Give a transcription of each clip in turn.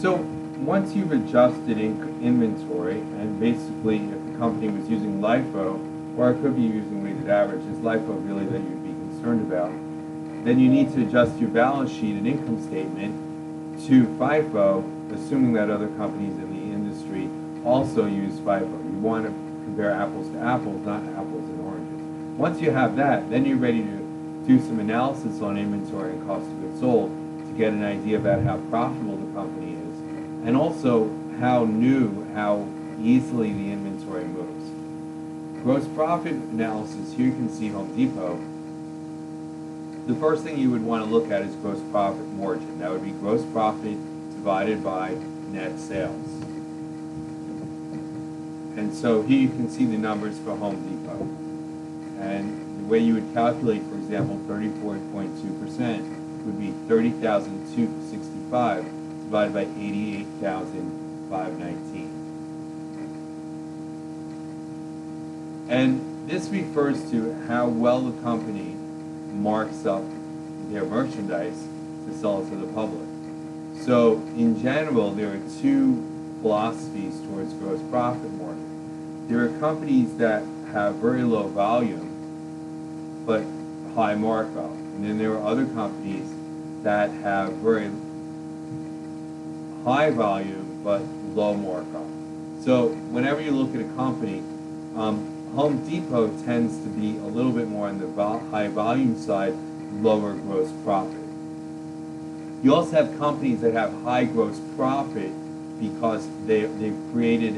So once you've adjusted inventory, and basically if the company was using LIFO, or it could be using weighted average, is LIFO really that you'd be concerned about, then you need to adjust your balance sheet and income statement to FIFO, assuming that other companies in the industry also use FIFO. You want to compare apples to apples, not apples and oranges. Once you have that, then you're ready to do some analysis on inventory and cost of goods sold to get an idea about how profitable the company is, and also how easily the inventory moves. Gross profit analysis, here you can see Home Depot. The first thing you would want to look at is gross profit margin. That would be gross profit divided by net sales. And so here you can see the numbers for Home Depot. And the way you would calculate, for example, 34.2% would be 30,265 divided by 88,519. And this refers to how well the company marks up their merchandise to sell it to the public. So in general, there are two philosophies towards gross profit margin. There are companies that have very low volume but high markup, and then there are other companies that have very high volume but low markup. So whenever you look at a company, Home Depot tends to be a little bit more on the high volume side, lower gross profit. You also have companies that have high gross profit because they've created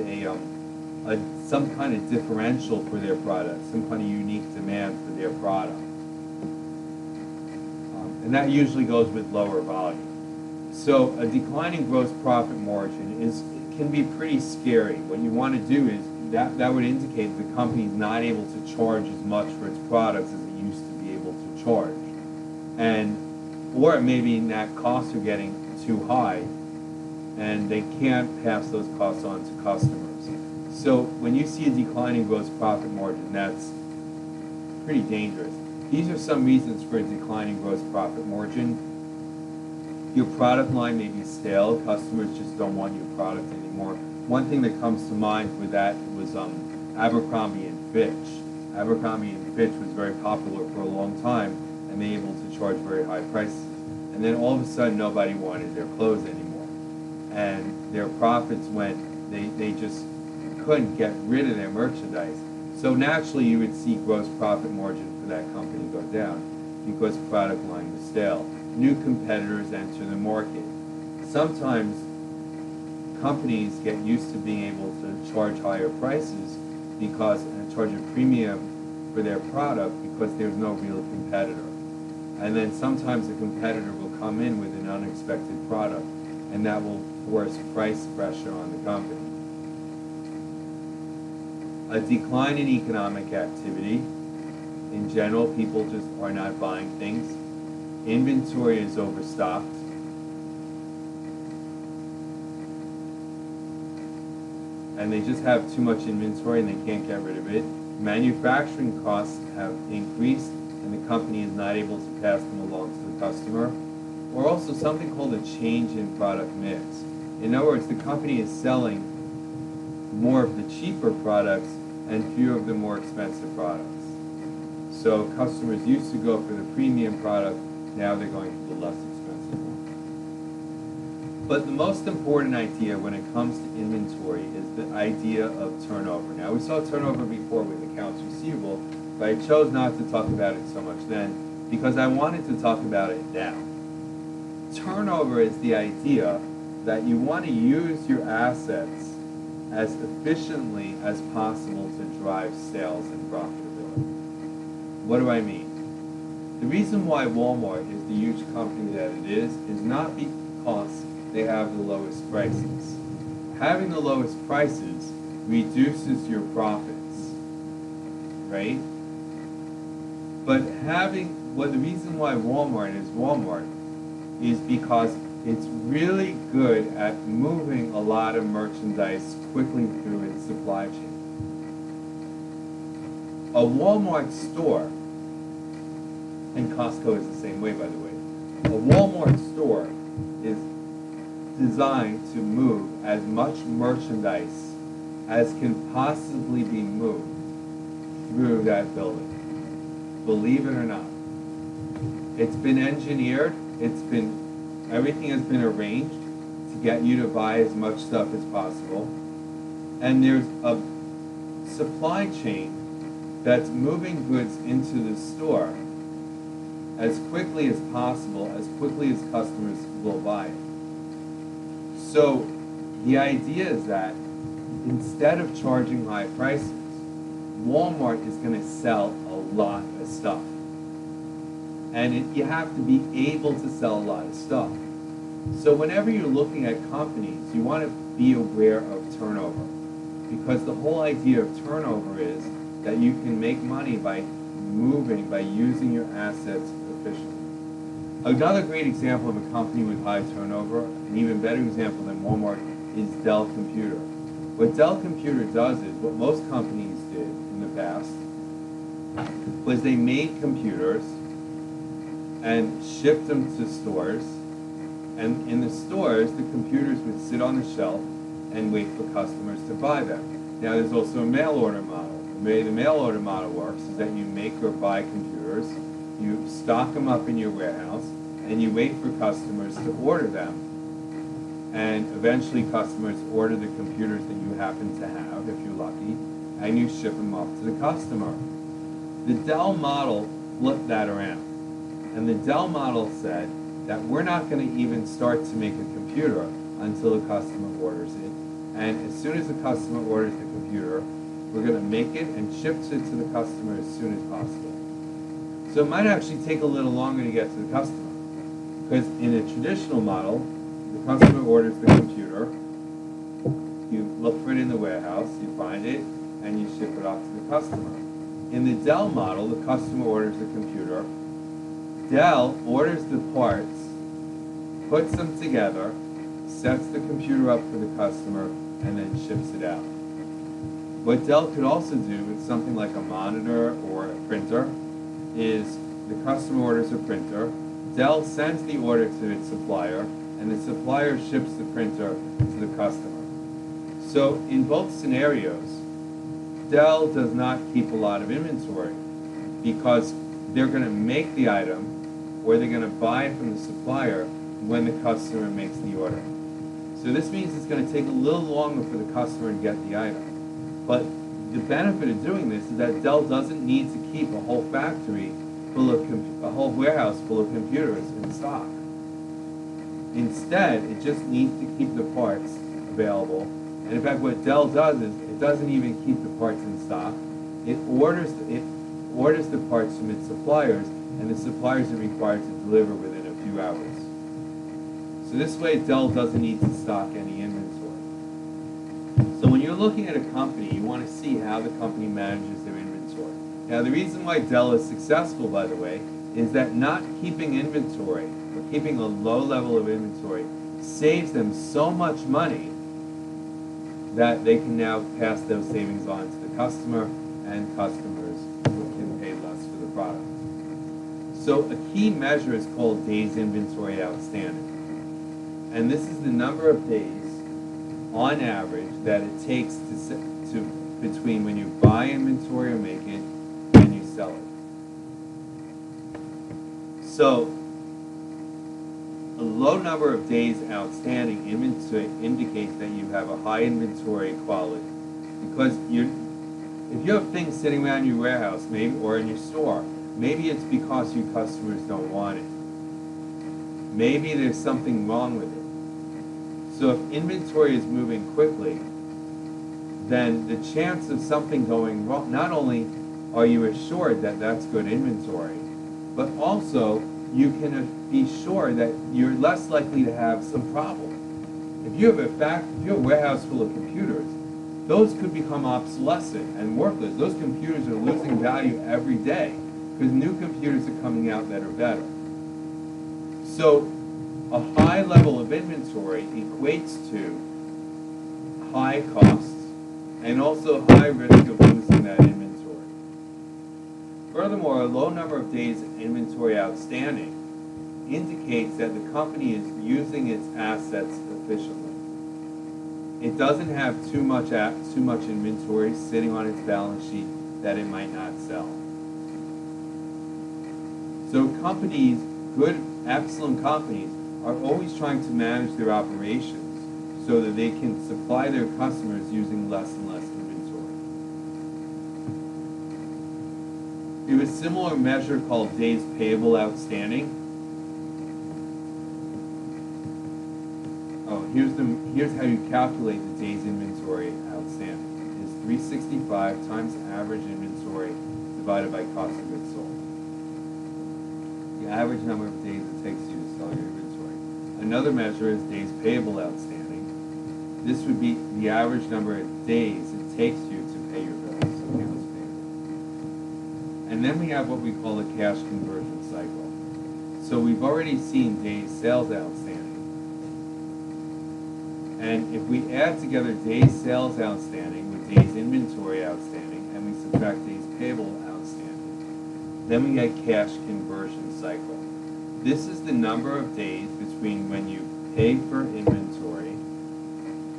some kind of differential for their product, some kind of unique demand for their product. And that usually goes with lower volume. So a declining gross profit margin can be pretty scary. What you want to do is that would indicate that the company is not able to charge as much for its products as it used to be able to charge. Or it may be that costs are getting too high and they can't pass those costs on to customers. So when you see a declining gross profit margin, that's pretty dangerous. These are some reasons for a declining gross profit margin. Your product line may be stale. Customers just don't want your product anymore. One thing that comes to mind with that was Abercrombie and Fitch. Abercrombie and Fitch was very popular for a long time and they were able to charge very high prices. And then all of a sudden nobody wanted their clothes anymore. And their profits went, they just couldn't get rid of their merchandise. So naturally you would see gross profit margin for that company go down because product line was stale. New competitors enter the market. Sometimes companies get used to being able to charge higher prices and charge a premium for their product because there's no real competitor. And then sometimes a competitor will come in with an unexpected product, and that will force price pressure on the company. A decline in economic activity. In general, people just are not buying things. Inventory is overstocked. And they just have too much inventory and they can't get rid of it. Manufacturing costs have increased and the company is not able to pass them along to the customer. Or also something called a change in product mix. In other words, the company is selling more of the cheaper products and fewer of the more expensive products. So customers used to go for the premium product, now they're going for the less expensive one. But the most important idea when it comes to inventory is the idea of turnover. Now we saw turnover before with accounts receivable, but I chose not to talk about it so much then because I wanted to talk about it now. Turnover is the idea that you want to use your assets as efficiently as possible to drive sales and profitability. What do I mean? The reason why Walmart is the huge company that it is not because they have the lowest prices. Having the lowest prices reduces your profits, right? But the reason why Walmart is because it's really good at moving a lot of merchandise quickly through its supply chain. A Walmart store, and Costco is the same way, by the way, a Walmart store is designed to move as much merchandise as can possibly be moved through that building. Believe it or not. It's been engineered, everything has been arranged to get you to buy as much stuff as possible. And there's a supply chain that's moving goods into the store as quickly as possible, as quickly as customers will buy it. So the idea is that instead of charging high prices, Walmart is going to sell a lot of stuff. And you have to be able to sell a lot of stuff. So whenever you're looking at companies, you want to be aware of turnover. Because the whole idea of turnover is that you can make money by using your assets efficiently. Another great example of a company with high turnover, an even better example than Walmart, is Dell Computer. What Dell Computer does is, what most companies did in the past, was they made computers and shipped them to stores, and in the stores, the computers would sit on the shelf and wait for customers to buy them. Now there's also a mail order model. The way the mail order model works is that you make or buy computers, you stock them up in your warehouse, and you wait for customers to order them. And eventually customers order the computers that you happen to have, if you're lucky, and you ship them off to the customer. The Dell model flipped that around. And the Dell model said that we're not going to even start to make a computer until the customer orders it. And as soon as the customer orders the computer, we're going to make it and ship it to the customer as soon as possible. So it might actually take a little longer to get to the customer. Because in a traditional model, the customer orders the computer, you look for it in the warehouse, you find it, and you ship it off to the customer. In the Dell model, the customer orders the computer, Dell orders the parts, puts them together, sets the computer up for the customer, and then ships it out. What Dell could also do with something like a monitor or a printer is the customer orders a printer, Dell sends the order to its supplier, and the supplier ships the printer to the customer. So in both scenarios, Dell does not keep a lot of inventory because they're going to make the item or they're going to buy it from the supplier when the customer makes the order. So this means it's going to take a little longer for the customer to get the item. But the benefit of doing this is that Dell doesn't need to keep a whole factory full of a whole warehouse full of computers in stock. Instead, it just needs to keep the parts available. And in fact, what Dell does is it doesn't even keep the parts in stock. It orders the parts from its suppliers, and the suppliers are required to deliver within a few hours. So this way, Dell doesn't need to stock any inventory. So when you're looking at a company, you want to see how the company manages their inventory. Now, the reason why Dell is successful, by the way, is that not keeping inventory, or keeping a low level of inventory, saves them so much money that they can now pass those savings on to the customer, and customers can pay less for the product. So a key measure is called days inventory outstanding. And this is the number of days, on average, that it takes to between when you buy inventory or make it and you sell it. So a low number of days outstanding inventory indicates that you have a high inventory quality. Because if you have things sitting around your warehouse, maybe, or in your store, maybe it's because your customers don't want it. Maybe there's something wrong with it. So if inventory is moving quickly, then the chance of something going wrong, not only are you assured that that's good inventory, but also you can be sure that you're less likely to have some problem. If you have a warehouse full of computers, those could become obsolescent and worthless. Those computers are losing value every day because new computers are coming out that are better. So a high level of inventory equates to high costs and also high risk of losing that inventory. Furthermore, a low number of days inventory outstanding indicates that the company is using its assets efficiently. It doesn't have too much inventory sitting on its balance sheet that it might not sell. So companies, good, excellent companies, are always trying to manage their operations so that they can supply their customers using less and less inventory. We have a similar measure called days payable outstanding. Oh, here's how you calculate the days inventory outstanding. It's 365 times average inventory divided by cost of goods sold. The average number of days it takes you to sell your inventory. Another measure is days payable outstanding. This would be the average number of days it takes you to pay your bills, accounts payable. And then we have what we call the cash conversion cycle. So we've already seen days sales outstanding. And if we add together days sales outstanding with days inventory outstanding, and we subtract days payable outstanding, then we get cash conversion cycle. This is the number of days between when you pay for inventory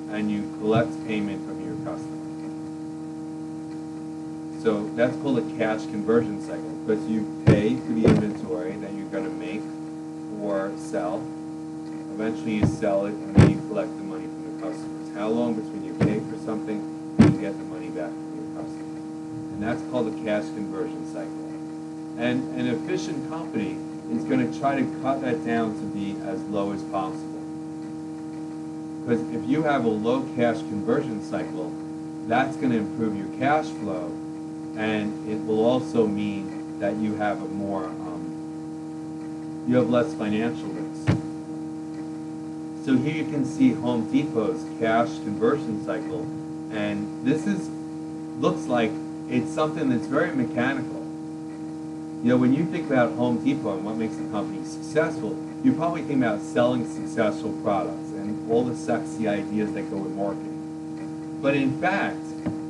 and you collect payment from your customer. So that's called a cash conversion cycle, because you pay for the inventory that you're going to make or sell. Eventually you sell it, and then you collect the money from the customers. How long between you pay for something and you get the money back from your customer? And that's called the cash conversion cycle. And an efficient company is going to try to cut that down to be as low as possible. Because if you have a low cash conversion cycle, that's going to improve your cash flow, and it will also mean that you have a more, you have less financial risk. So here you can see Home Depot's cash conversion cycle, and this looks like it's something that's very mechanical. You know, when you think about Home Depot and what makes the company successful, you probably think about selling successful products and all the sexy ideas that go with marketing. But in fact,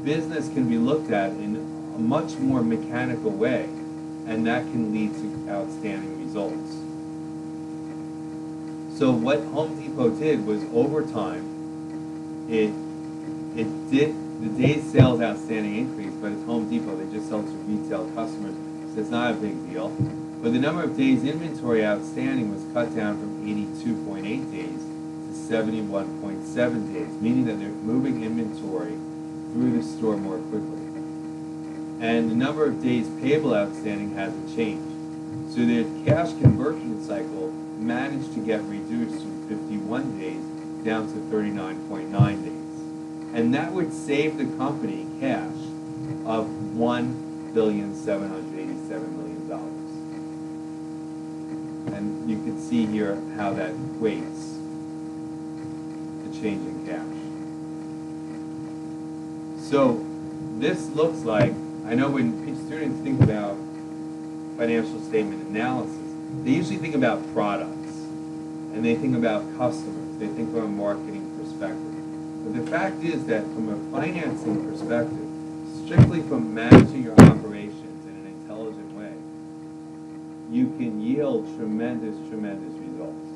business can be looked at in a much more mechanical way, and that can lead to outstanding results. So what Home Depot did was, over time, the days sales outstanding increased, but it's Home Depot, they just sell to retail customers, so it's not a big deal. But the number of days inventory outstanding was cut down from 82.8 days to 71.7 days, meaning that they're moving inventory through the store more quickly. And the number of days payable outstanding hasn't changed. So the cash conversion cycle managed to get reduced from 51 days down to 39.9 days. And that would save the company cash of $1,787,000,000. And you can see here how that equates the change in cash. So this looks like, I know when students think about financial statement analysis, they usually think about products, and they think about customers. They think from a marketing perspective. But the fact is that from a financing perspective, strictly from managing your operations in an intelligent way, you can yield tremendous, tremendous results.